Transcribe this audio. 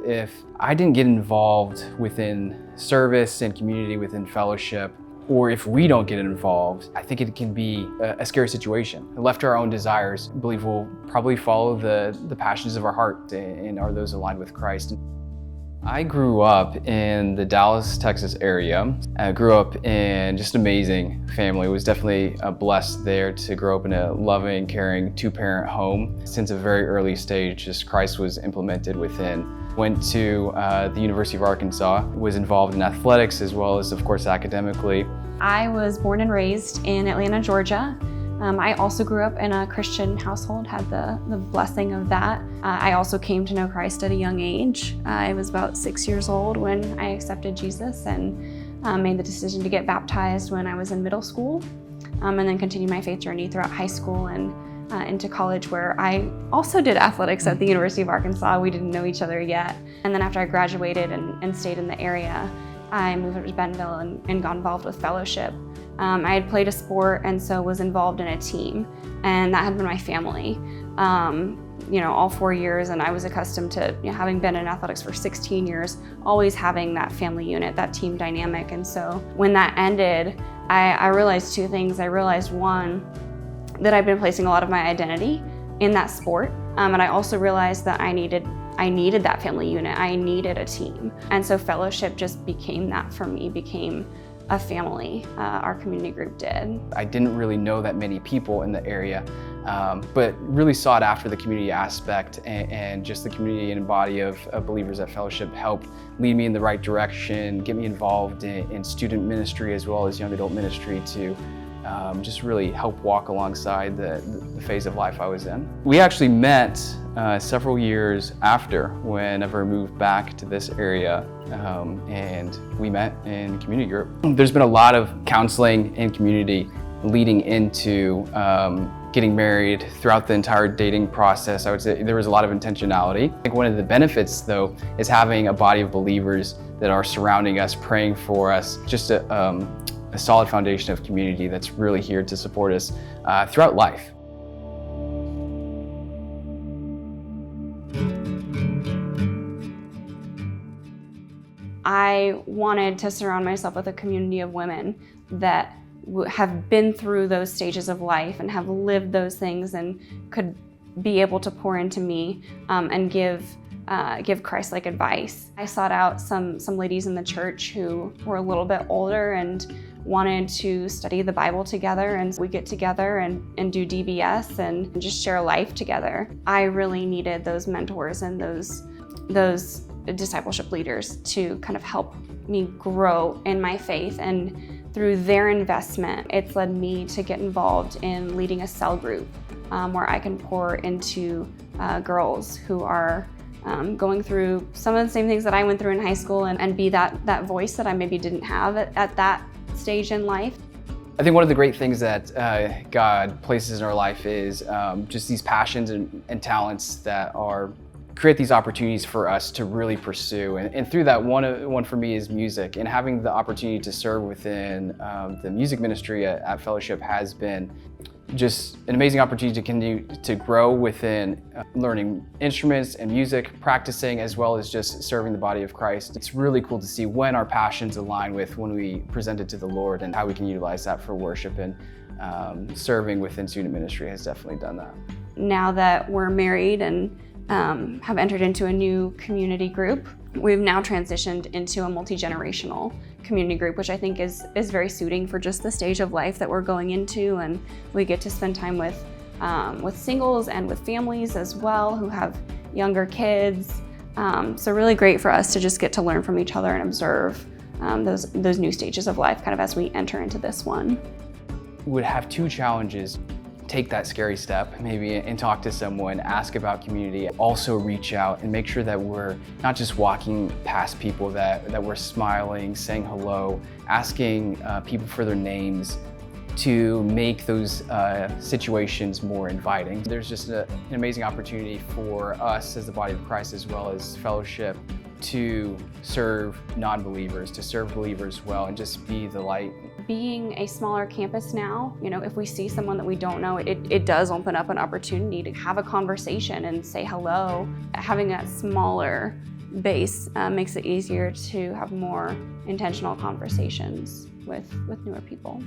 if I didn't get involved within service and community within fellowship, or if we don't get involved, I think it can be a scary situation. Left to our own desires, I believe we'll probably follow the passions of our heart and are those aligned with Christ. I grew up in the Dallas, Texas area. I grew up in just an amazing family. Was definitely blessed there to grow up in a loving, caring, two-parent home. Since a very early stage, just Christ was implemented within. Went to the University of Arkansas, was involved in athletics as well as, of course, academically. I was born and raised in Atlanta, Georgia. I also grew up in a Christian household, had the blessing of that. I also came to know Christ at a young age. I was about 6 years old when I accepted Jesus and made the decision to get baptized when I was in middle school, and then continued my faith journey throughout high school and into college, where I also did athletics at the University of Arkansas. We didn't know each other yet. And then after I graduated and stayed in the area, I moved up to Bentonville and got involved with fellowship. I had played a sport and so was involved in a team, and that had been my family, all 4 years, and I was accustomed to, having been in athletics for 16 years, always having that family unit, that team dynamic. And so when that ended, I realized two things. I realized, one, that I've been placing a lot of my identity in that sport, and I also realized that I needed that family unit. I needed a team, and so fellowship just became that for me, became a family. Our community group did. I didn't really know that many people in the area, but really sought after the community aspect, and just the community and body of believers at fellowship helped lead me in the right direction, get me involved in student ministry as well as young adult ministry to just really help walk alongside the phase of life I was in. We actually met several years after, whenever I moved back to this area, and we met in community group. There's been a lot of counseling in community leading into getting married throughout the entire dating process. I would say there was a lot of intentionality. I think one of the benefits, though, is having a body of believers that are surrounding us, praying for us, just a solid foundation of community that's really here to support us throughout life. I wanted to surround myself with a community of women that have been through those stages of life and have lived those things and could be able to pour into me and give Christ-like advice. I sought out some ladies in the church who were a little bit older and wanted to study the Bible together, and we get together and do DBS and just share life together. I really needed those mentors and those discipleship leaders to kind of help me grow in my faith, and through their investment, it's led me to get involved in leading a cell group where I can pour into girls who are going through some of the same things that I went through in high school, and be that voice that I maybe didn't have at that stage in life. I think one of the great things that God places in our life is just these passions and talents that create these opportunities for us to really pursue. And through that, one for me is music, and having the opportunity to serve within the music ministry at Fellowship has been just an amazing opportunity to continue to grow within learning instruments and music, practicing, as well as just serving the body of Christ. It's really cool to see when our passions align with when we present it to the Lord, and how we can utilize that for worship, and serving within student ministry has definitely done that. Now that we're married and have entered into a new community group, we've now transitioned into a multi-generational community group, which I think is very suiting for just the stage of life that we're going into, and we get to spend time with singles and with families as well who have younger kids. So really great for us to just get to learn from each other and observe those new stages of life kind of as we enter into this one. We would have two challenges. Take that scary step, maybe, and talk to someone, ask about community. Also reach out and make sure that we're not just walking past people, that we're smiling, saying hello, asking people for their names, to make those situations more inviting. There's just an amazing opportunity for us as the body of Christ, as well as Fellowship, to serve non-believers, to serve believers well, and just be the light. Being a smaller campus now, if we see someone that we don't know, it does open up an opportunity to have a conversation and say hello. Having that smaller base makes it easier to have more intentional conversations with newer people.